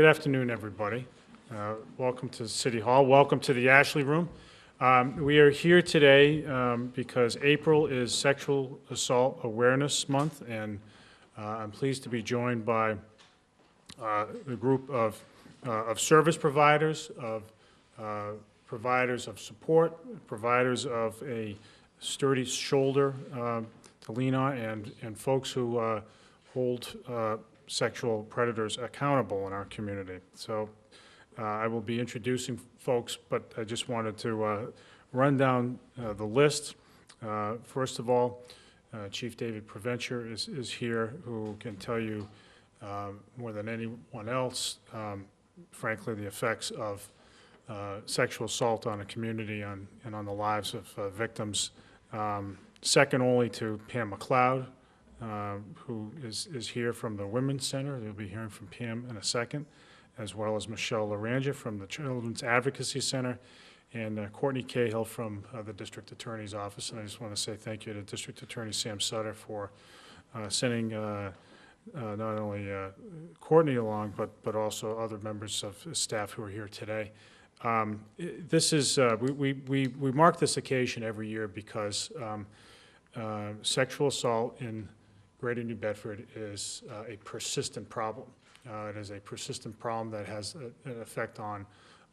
Good afternoon, everybody. Welcome to City Hall. Welcome to the Ashley Room. We are here today because April is Sexual Assault Awareness Month, and I'm pleased to be joined by a group of service providers, of providers of support, providers of a sturdy shoulder to lean on, and folks who hold sexual predators accountable in our community. So I will be introducing folks, but I just wanted to run down the list. First of all, Chief David Preventure is here, who can tell you more than anyone else, frankly, the effects of sexual assault on a community and on the lives of victims. Second only to Pam McLeod, who is here from the Women's Center. You'll be hearing from Pam in a second, as well as Michelle Laranja from the Children's Advocacy Center, and Courtney Cahill from the District Attorney's Office. And I just want to say thank you to District Attorney Sam Sutter for sending not only Courtney along, but also other members of staff who are here today. This is, we mark this occasion every year because sexual assault in Greater New Bedford is a persistent problem. It is a persistent problem that has an effect on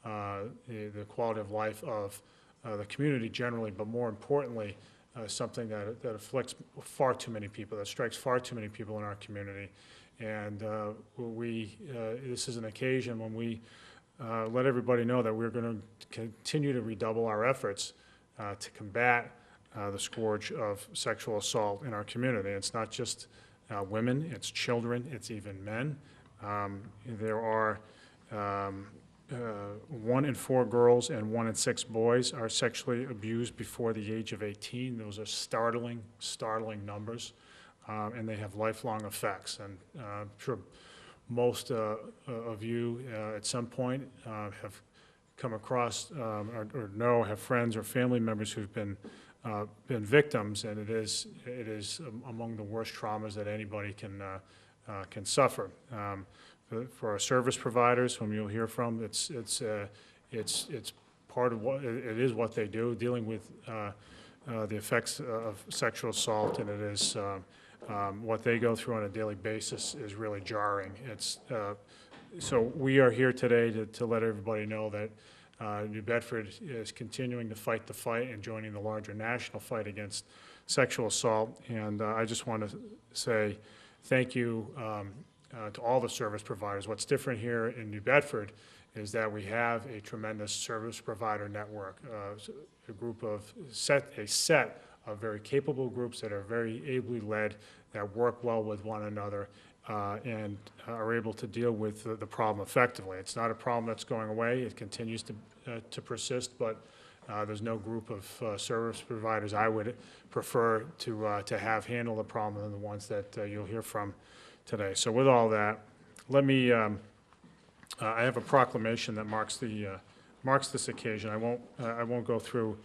the quality of life of the community generally, but more importantly, something that afflicts far too many people, that strikes far too many people in our community. And this is an occasion when we let everybody know that we're going to continue to redouble our efforts to combat the scourge of sexual assault in our community. It's not just women, it's children, it's even men. There are 1 in 4 girls and 1 in 6 boys are sexually abused before the age of 18. Those are startling numbers, and they have lifelong effects. And I'm sure most of you at some point have come across or know, have friends or family members who've been victims, and it is among the worst traumas that anybody can suffer. For our service providers, whom you'll hear from, it's part of what it is what they do, dealing with the effects of sexual assault, and it is what they go through on a daily basis is really jarring. So we are here today to let everybody know that New Bedford is continuing to fight the fight and joining the larger national fight against sexual assault. And I just want to say thank you to all the service providers. What's different here in New Bedford is that we have a tremendous service provider network, a set of very capable groups that are very ably led, that work well with one another, and are able to deal with the problem effectively. It's not a problem that's going away. It continues to persist, but there's no group of service providers I would prefer to have handle the problem than the ones that you'll hear from today. So with all that, let me, I have a proclamation that marks this occasion. I won't go through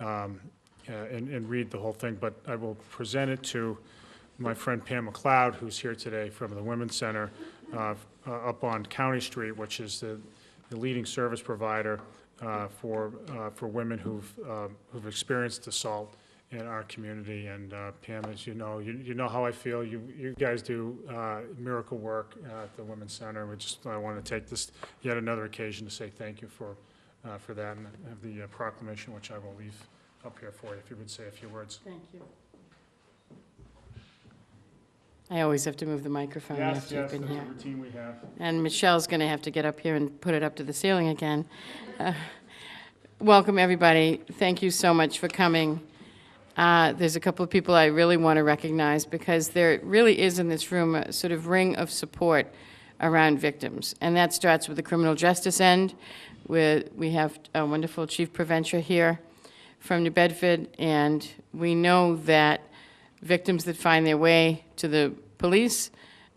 and read the whole thing, but I will present it to my friend Pam McLeod, who's here today from the Women's Center up on County Street, which is the leading service provider for women who've experienced assault in our community. And Pam, as you know how I feel. You guys do miracle work at the Women's Center. I want to take this yet another occasion to say thank you for that, and I have the proclamation, which I will leave up here for you, if you would say a few words. Thank you. I always have to move the microphone after you've been here. That's a routine we have. And Michelle's going to have to get up here and put it up to the ceiling again. Welcome, everybody. Thank you so much for coming. There's a couple of people I really want to recognize, because there really is in this room a sort of ring of support around victims. And that starts with the criminal justice end, where we have a wonderful Chief Preventure here from New Bedford, and we know that victims that find their way to the police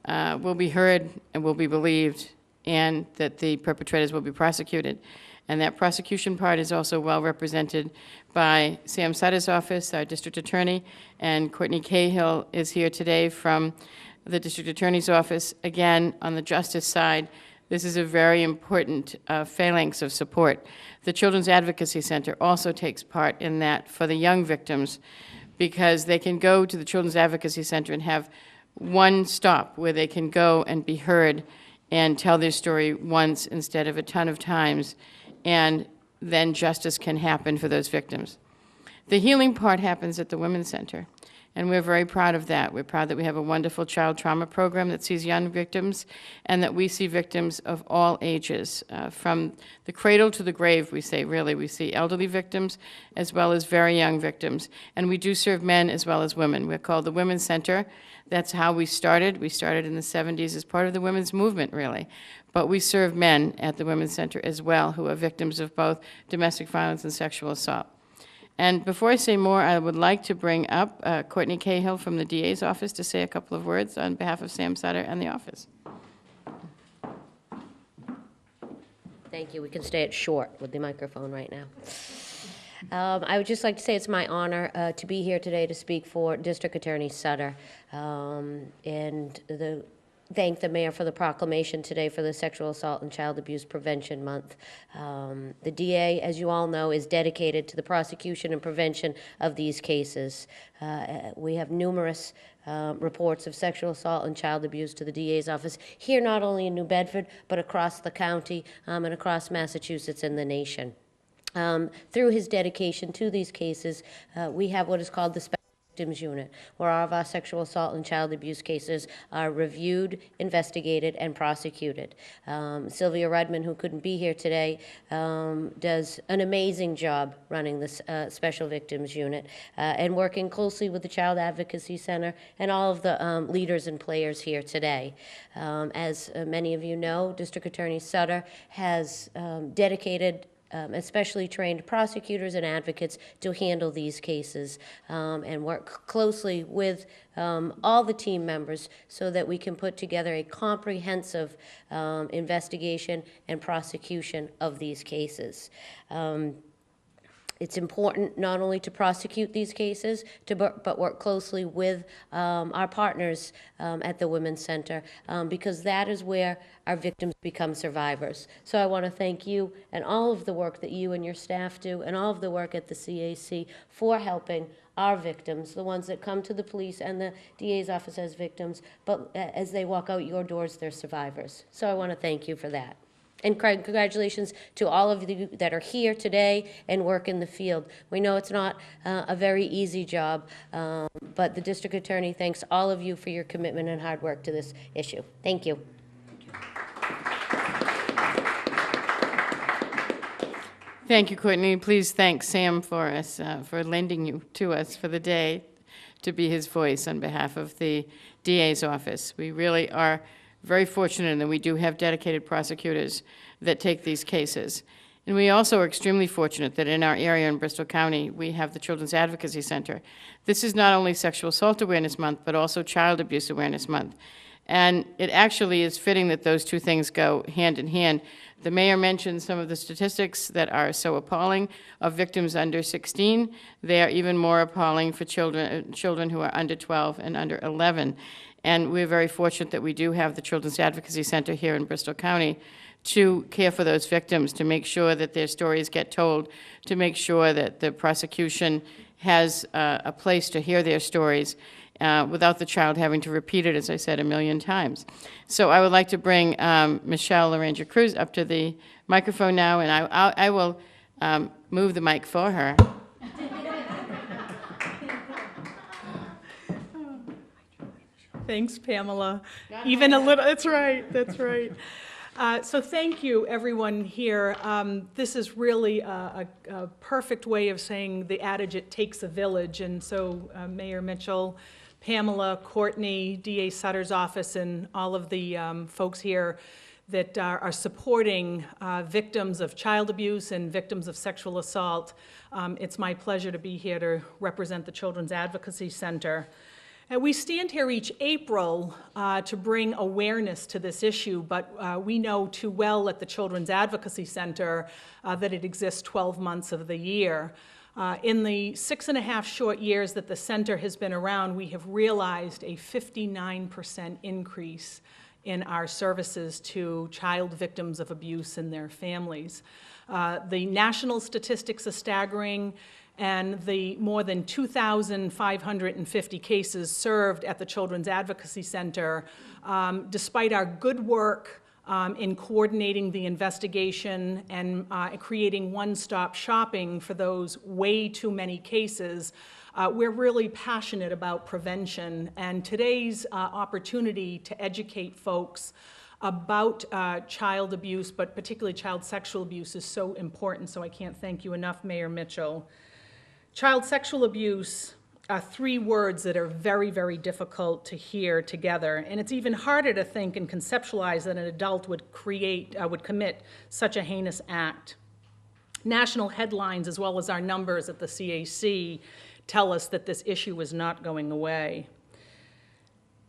will be heard and will be believed, and that the perpetrators will be prosecuted. And that prosecution part is also well represented by Sam Sutter's office, our district attorney, and Courtney Cahill is here today from the district attorney's office. Again, on the justice side, This is a very important phalanx of support. The Children's Advocacy Center also takes part in that for the young victims, because they can go to the Children's Advocacy Center and have one stop where they can go and be heard and tell their story once instead of a ton of times, and then justice can happen for those victims. The healing part happens at the Women's Center, and we're very proud of that. We're proud that we have a wonderful child trauma program that sees young victims, and that we see victims of all ages, from the cradle to the grave, we say, really. We see elderly victims as well as very young victims, and we do serve men as well as women. We're called the Women's Center. That's how we started. We started in the 70s as part of the women's movement, really. But we serve men at the Women's Center as well, who are victims of both domestic violence and sexual assault. And before I say more, I would like to bring up Courtney Cahill from the DA's office to say a couple of words on behalf of Sam Sutter and the office. Thank you. We can stay it short with the microphone right now. I would just like to say it's my honor to be here today to speak for District Attorney Sutter, and thank the mayor for the proclamation today for the Sexual Assault and Child Abuse Prevention Month. The DA, as you all know, is dedicated to the prosecution and prevention of these cases. We have numerous reports of sexual assault and child abuse to the DA's office here, not only in New Bedford, but across the county and across Massachusetts and the nation. Through his dedication to these cases, we have what is called the Special Victims Unit, where all of our sexual assault and child abuse cases are reviewed, investigated, and prosecuted. Sylvia Rudman, who couldn't be here today, does an amazing job running this Special Victims Unit and working closely with the Child Advocacy Center and all of the leaders and players here today. As many of you know, District Attorney Sutter has dedicated especially trained prosecutors and advocates to handle these cases and work closely with all the team members so that we can put together a comprehensive investigation and prosecution of these cases. It's important not only to prosecute these cases, but work closely with our partners at the Women's Center, because that is where our victims become survivors. So I want to thank you and all of the work that you and your staff do and all of the work at the CAC for helping our victims, the ones that come to the police and the DA's office as victims, but as they walk out your doors, they're survivors. So I want to thank you for that. And congratulations to all of you that are here today and work in the field. We know it's not a very easy job, but the district attorney thanks all of you for your commitment and hard work to this issue. Thank you. Thank you, Courtney. Please thank Sam for us, for lending you to us for the day to be his voice on behalf of the DA's office. We really are very fortunate that we do have dedicated prosecutors that take these cases. And we also are extremely fortunate that in our area in Bristol County, we have the Children's Advocacy Center. This is not only Sexual Assault Awareness Month, but also Child Abuse Awareness Month. And it actually is fitting that those two things go hand in hand. The mayor mentioned some of the statistics that are so appalling of victims under 16. They are even more appalling for children who are under 12 and under 11. And we're very fortunate that we do have the Children's Advocacy Center here in Bristol County to care for those victims, to make sure that their stories get told, to make sure that the prosecution has a place to hear their stories without the child having to repeat it, as I said, a million times. So I would like to bring Michelle Laranja Cruz up to the microphone now, and I will move the mic for her. Thanks, Pamela. Even a little, that's right, that's right. So thank you, everyone here. This is really a perfect way of saying the adage, it takes a village. And so Mayor Mitchell, Pamela, Courtney, DA Sutter's office, and all of the folks here that are supporting victims of child abuse and victims of sexual assault. It's my pleasure to be here to represent the Children's Advocacy Center. We stand here each April to bring awareness to this issue, but we know too well at the Children's Advocacy Center that it exists 12 months of the year. In the 6.5 short years that the center has been around, we have realized a 59% increase in our services to child victims of abuse and their families. The national statistics are staggering, and the more than 2,550 cases served at the Children's Advocacy Center, despite our good work in coordinating the investigation and creating one-stop shopping for those way too many cases, we're really passionate about prevention, and today's opportunity to educate folks about child abuse, but particularly child sexual abuse, is so important, so I can't thank you enough, Mayor Mitchell. Child sexual abuse are three words that are very, very difficult to hear together, and it's even harder to think and conceptualize that an adult would commit such a heinous act. National headlines, as well as our numbers at the CAC, tell us that this issue is not going away.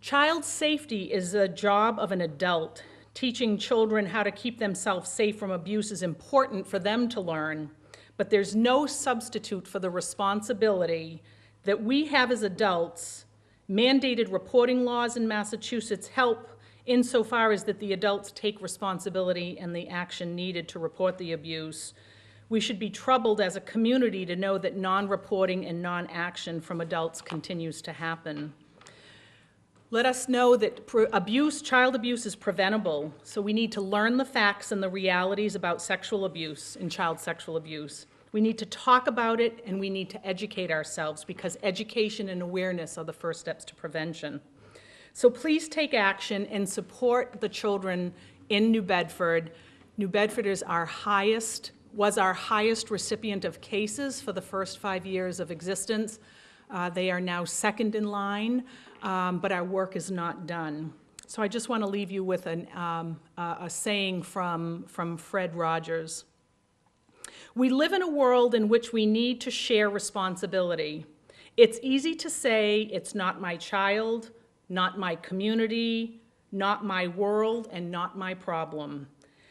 Child safety is the job of an adult. Teaching children how to keep themselves safe from abuse is important for them to learn, but there's no substitute for the responsibility that we have as adults. Mandated reporting laws in Massachusetts help insofar as that the adults take responsibility and the action needed to report the abuse. We should be troubled as a community to know that non-reporting and non-action from adults continues to happen. Let us know that child abuse is preventable, so we need to learn the facts and the realities about sexual abuse and child sexual abuse. We need to talk about it, and we need to educate ourselves, because education and awareness are the first steps to prevention. So please take action and support the children in New Bedford. New Bedford was our highest recipient of cases for the first 5 years of existence. They are now second in line, but our work is not done. So I just want to leave you with a saying from Fred Rogers. We live in a world in which we need to share responsibility. It's easy to say it's not my child, not my community, not my world, and not my problem.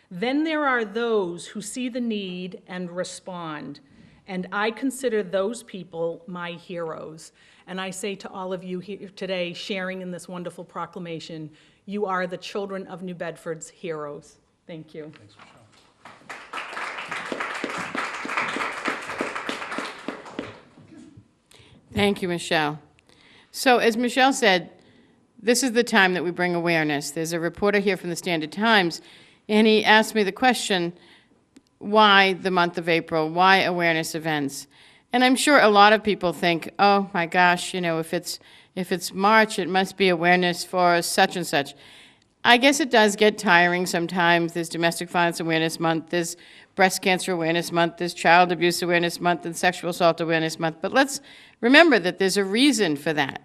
Then there are those who see the need and respond, and I consider those people my heroes. And I say to all of you here today, sharing in this wonderful proclamation, you are the children of New Bedford's heroes. Thank you. Thanks, Michelle. Thank you, Michelle. So as Michelle said, this is the time that we bring awareness. There's a reporter here from the Standard Times, and he asked me the question, why the month of April? Why awareness events? And I'm sure a lot of people think, oh my gosh, you know, if it's March, it must be awareness for such and such. I guess it does get tiring sometimes. There's Domestic Violence Awareness Month, there's Breast Cancer Awareness Month, there's Child Abuse Awareness Month, and Sexual Assault Awareness Month. But let's remember that there's a reason for that.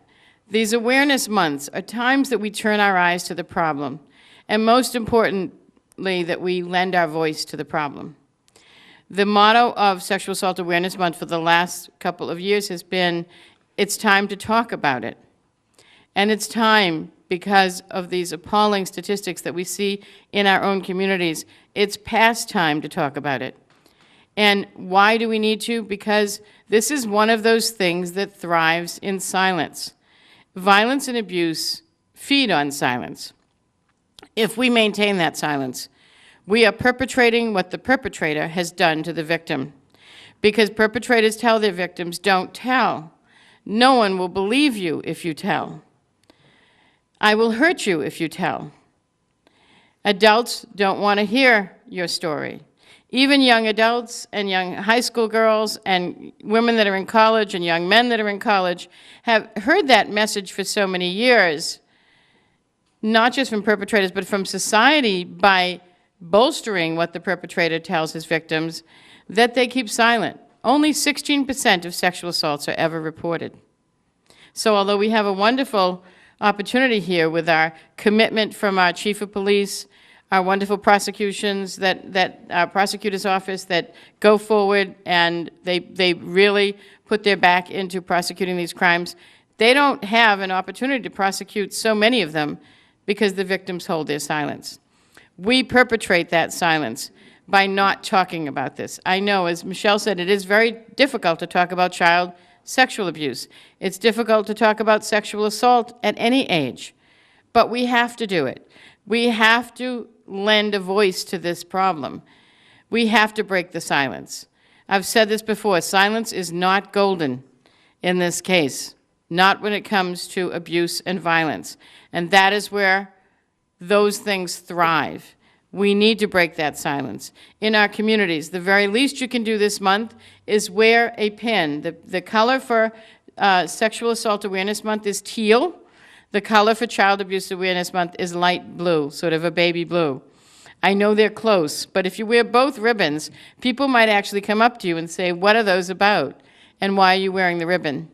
These awareness months are times that we turn our eyes to the problem, and most importantly, that we lend our voice to the problem. The motto of Sexual Assault Awareness Month for the last couple of years has been, it's time to talk about it. And it's time, because of these appalling statistics that we see in our own communities, it's past time to talk about it. And why do we need to? Because this is one of those things that thrives in silence. Violence and abuse feed on silence. If we maintain that silence, we are perpetrating what the perpetrator has done to the victim. Because perpetrators tell their victims, don't tell. No one will believe you if you tell. I will hurt you if you tell. Adults don't want to hear your story. Even young adults and young high school girls and women that are in college and young men that are in college have heard that message for so many years, not just from perpetrators, but from society by bolstering what the perpetrator tells his victims, that they keep silent. Only 16% of sexual assaults are ever reported. So although we have a wonderful opportunity here with our commitment from our chief of police, our wonderful prosecutions, that our prosecutor's office that go forward and they really put their back into prosecuting these crimes, they don't have an opportunity to prosecute so many of them because the victims hold their silence. We perpetrate that silence by not talking about this. I know, as Michelle said, it is very difficult to talk about child sexual abuse. It's difficult to talk about sexual assault at any age, but we have to do it We have to lend a voice to this problem. We have to break the silence. I've said this before, silence is not golden in this case, not when it comes to abuse and violence. And that is where those things thrive. We need to break that silence. In our communities, the very least you can do this month is wear a pin. The color for Sexual Assault Awareness Month is teal. The color for Child Abuse Awareness Month is light blue, sort of a baby blue. I know they're close, but if you wear both ribbons, people might actually come up to you and say, what are those about? And why are you wearing the ribbon?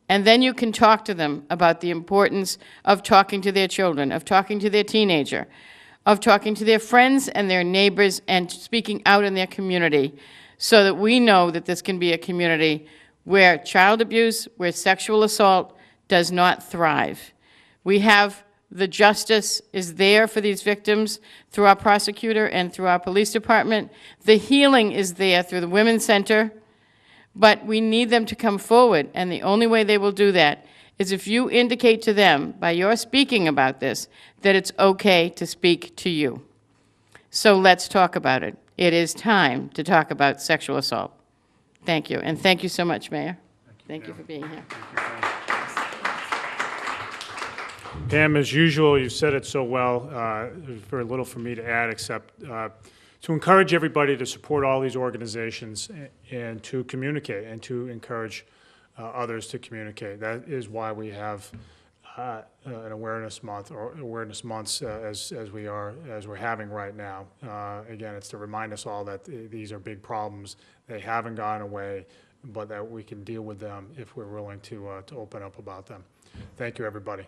And then you can talk to them about the importance of talking to their children, of talking to their teenager, of talking to their friends and their neighbors and speaking out in their community so that we know that this can be a community where child abuse, where sexual assault does not thrive. We have the justice is there for these victims through our prosecutor and through our police department. The healing is there through the Women's Center, but we need them to come forward, and the only way they will do that is if you indicate to them, by your speaking about this, that it's okay to speak to you. So let's talk about it. It is time to talk about sexual assault. Thank you, and thank you so much, Mayor. Thank you for being here. Pam, as usual, you said it so well. There's very little for me to add except to encourage everybody to support all these organizations and to communicate and to encourage others to communicate. That is why we have an awareness month or awareness months as we're having right now. Again, it's to remind us all that these are big problems. They haven't gone away, but that we can deal with them if we're willing to open up about them. Thank you, everybody.